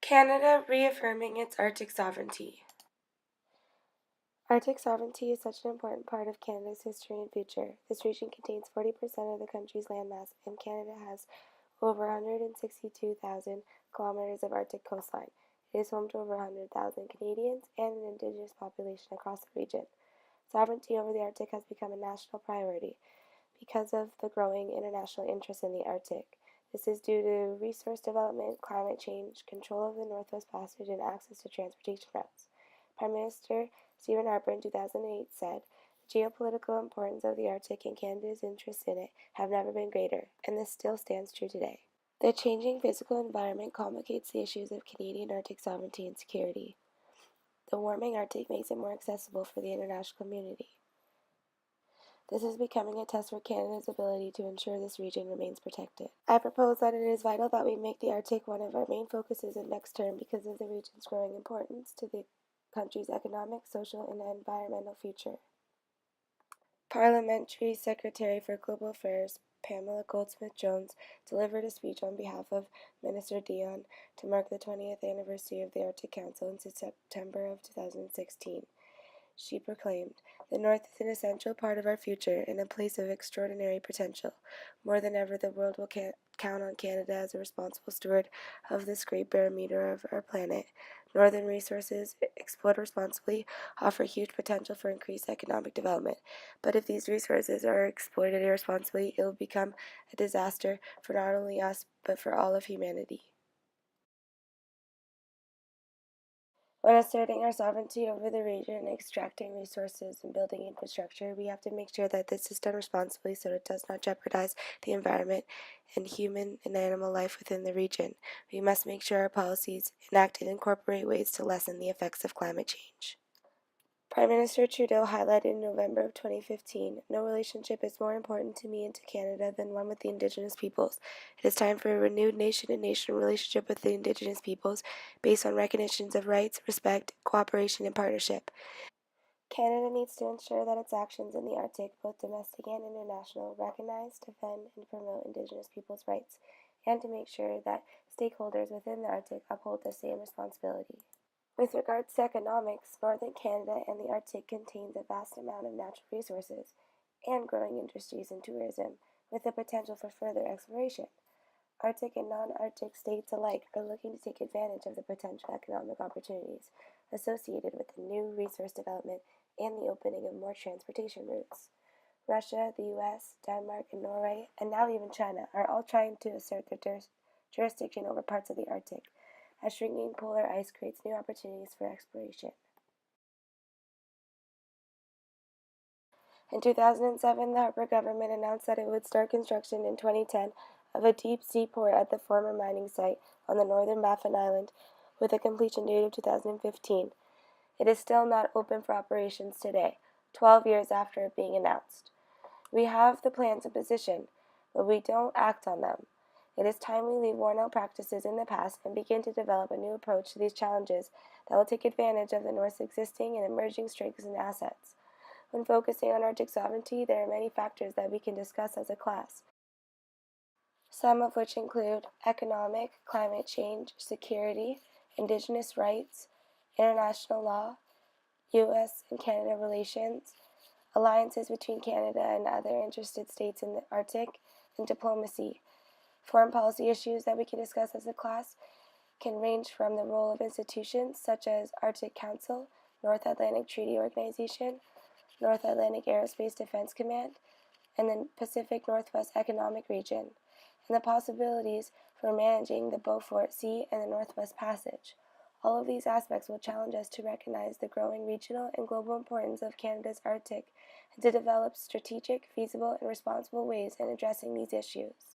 Canada reaffirming its Arctic sovereignty. Arctic sovereignty is such an important part of Canada's history and future. This region contains 40% of the country's landmass, and Canada has over 162,000 kilometers of Arctic coastline. It is home to over 100,000 Canadians and an Indigenous population across the region. Sovereignty over the Arctic has become a national priority because of the growing international interest in the Arctic. This is due to resource development, climate change, control of the Northwest Passage, and access to transportation routes. Prime Minister Stephen Harper in 2008 said, "The geopolitical importance of the Arctic and Canada's interests in it have never been greater, and this still stands true today." The changing physical environment complicates the issues of Canadian Arctic sovereignty and security. The warming Arctic makes it more accessible for the international community. This is becoming a test for Canada's ability to ensure this region remains protected. I propose that it is vital that we make the Arctic one of our main focuses in next term because of the region's growing importance to the country's economic, social, and environmental future. Parliamentary Secretary for Global Affairs Pamela Goldsmith-Jones delivered a speech on behalf of Minister Dion to mark the 20th anniversary of the Arctic Council in September of 2016. She proclaimed, "The North is an essential part of our future and a place of extraordinary potential. More than ever, the world will count on Canada as a responsible steward of this great barometer of our planet. Northern resources, exploited responsibly, offer huge potential for increased economic development. But if these resources are exploited irresponsibly, it will become a disaster for not only us, but for all of humanity." When asserting our sovereignty over the region, extracting resources, and building infrastructure, we have to make sure that this is done responsibly so it does not jeopardize the environment and human and animal life within the region. We must make sure our policies enacted incorporate ways to lessen the effects of climate change. Prime Minister Trudeau highlighted in November of 2015, "No relationship is more important to me and to Canada than one with the Indigenous peoples. It is time for a renewed nation-to-nation relationship with the Indigenous peoples based on recognitions of rights, respect, cooperation, and partnership." Canada needs to ensure that its actions in the Arctic, both domestic and international, recognize, defend, and promote Indigenous peoples' rights, and to make sure that stakeholders within the Arctic uphold the same responsibility. With regards to economics, northern Canada and the Arctic contains a vast amount of natural resources and growing industries and tourism, with the potential for further exploration. Arctic and non-Arctic states alike are looking to take advantage of the potential economic opportunities associated with the new resource development and the opening of more transportation routes. Russia, the US, Denmark, and Norway, and now even China, are all trying to assert their jurisdiction over parts of the Arctic, as shrinking polar ice creates new opportunities for exploration. In 2007, the Harper government announced that it would start construction in 2010 of a deep-sea port at the former mining site on the northern Baffin Island, with a completion date of 2015. It is still not open for operations today, 12 years after it being announced. We have the plans in position, but we don't act on them. It is time we leave worn-out practices in the past and begin to develop a new approach to these challenges that will take advantage of the North's existing and emerging strengths and assets. When focusing on Arctic sovereignty, there are many factors that we can discuss as a class, some of which include economic, climate change, security, Indigenous rights, international law, U.S. and Canada relations, alliances between Canada and other interested states in the Arctic, and diplomacy. Foreign policy issues that we can discuss as a class can range from the role of institutions such as Arctic Council, North Atlantic Treaty Organization, North Atlantic Aerospace Defense Command, and the Pacific Northwest Economic Region, and the possibilities for managing the Beaufort Sea and the Northwest Passage. All of these aspects will challenge us to recognize the growing regional and global importance of Canada's Arctic and to develop strategic, feasible, and responsible ways in addressing these issues.